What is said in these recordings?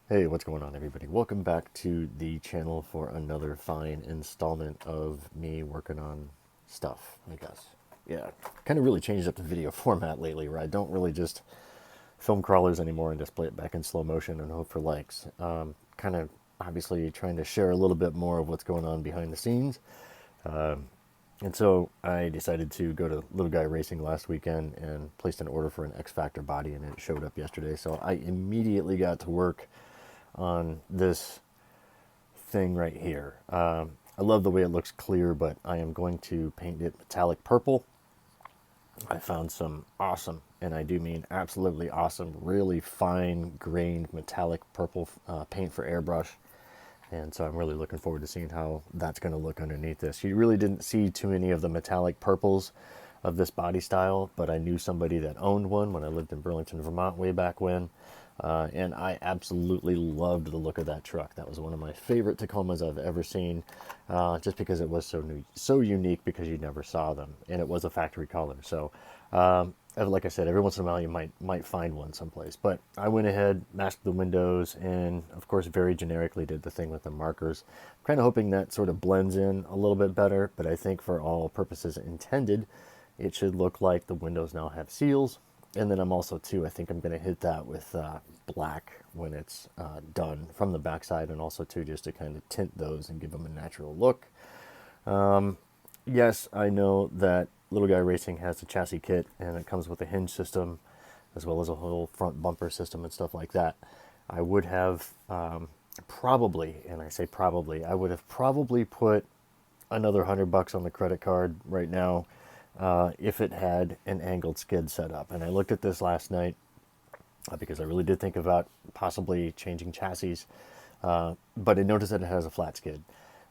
Hey, what's going on, everybody? Welcome back to the channel for another fine installment of me working on stuff, I guess. Yeah, kind of really changed up the video format lately, where I don't really just film crawlers anymore and just play it back in slow motion and hope for likes. Kind of obviously trying to share a little bit more of what's going on behind the scenes. And so I decided to go to Little Guy Racing last weekend and placed an order for an X-Factor body, and it showed up yesterday. So I immediately got to work on this thing right here. I love the way it looks clear, but I am going to paint it metallic purple. I found some awesome, and I do mean absolutely awesome, really fine grained metallic purple paint for airbrush. And so I'm really looking forward to seeing how that's going to look underneath this. You really didn't see too many of the metallic purples of this body style, but I knew somebody that owned one when I lived in Burlington, Vermont way back when. And I absolutely loved the look of that truck. That was one of my favorite Tacomas I've ever seen, just because it was so unique, because you never saw them, and it was a factory color. So, like I said, every once in a while you might find one someplace. But I went ahead, masked the windows, and of course very generically did the thing with the markers. I'm kind of hoping that sort of blends in a little bit better, but I think for all purposes intended, it should look like the windows now have seals. And then I'm also, too, I think I'm going to hit that with black when it's done from the backside, and also, too, just to kind of tint those and give them a natural look. Yes, I know that Little Guy Racing has a chassis kit, and it comes with a hinge system, as well as a whole front bumper system and stuff like that. I would have probably, and I say probably, I would have probably put another $100 on the credit card right now if it had an angled skid set up. And I looked at this last night because I really did think about possibly changing chassis, but I noticed that it has a flat skid.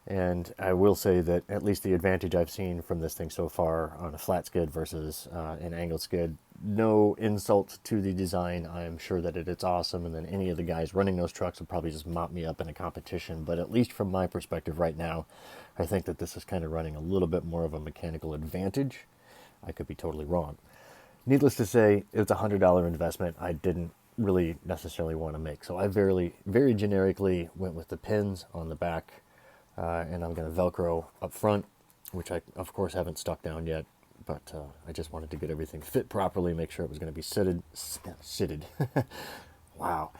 And I will say that at least the advantage I've seen from this thing so far on a flat skid versus an angled skid, no insult to the design, I'm sure that it's awesome, and then any of the guys running those trucks would probably just mop me up in a competition. But at least from my perspective right now, I think that this is kind of running a little bit more of a mechanical advantage. I could be totally wrong. Needless to say, it's a $100 investment I didn't really necessarily want to make. So I very generically went with the pins on the back, and I'm going to Velcro up front, which I, of course, haven't stuck down yet. But I just wanted to get everything fit properly, make sure it was going to be sitted. Wow.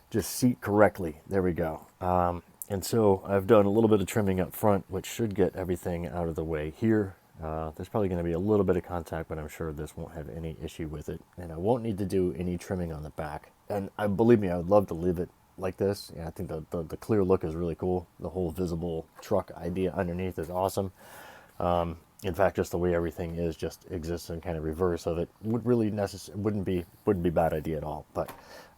Just seat correctly. There we go. And so I've done a little bit of trimming up front, which should get everything out of the way here. There's probably going to be a little bit of contact, but I'm sure this won't have any issue with it. And I won't need to do any trimming on the back. And believe me, I would love to leave it like this. Yeah, I think the clear look is really cool. The whole visible truck idea underneath is awesome. In fact, just the way everything is just exists in kind of reverse of it wouldn't be a bad idea at all. But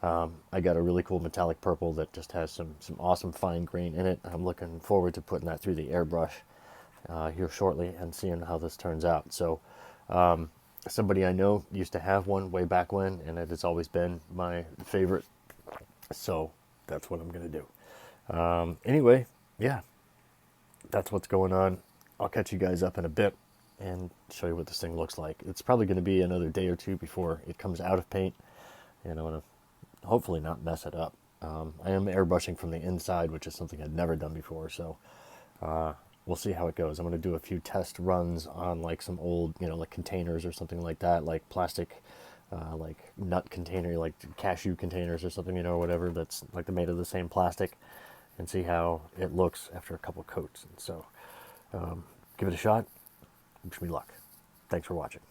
I got a really cool metallic purple that just has some awesome fine grain in it. I'm looking forward to putting that through the airbrush here shortly and seeing how this turns out. So somebody I know used to have one way back when, and it has always been my favorite. So that's what I'm going to do. Anyway, yeah, that's what's going on. I'll catch you guys up in a bit and show you what this thing looks like. It's probably going to be another day or two before it comes out of paint, and I want to hopefully not mess it up. I am airbrushing from the inside, which is something I'd never done before, so we'll see how it goes. I'm going to do a few test runs on like some old, like containers or something like that, like plastic, like nut container, like cashew containers or something, or whatever that's like made of the same plastic, and see how it looks after a couple coats. And so give it a shot. Wish me luck. Thanks for watching.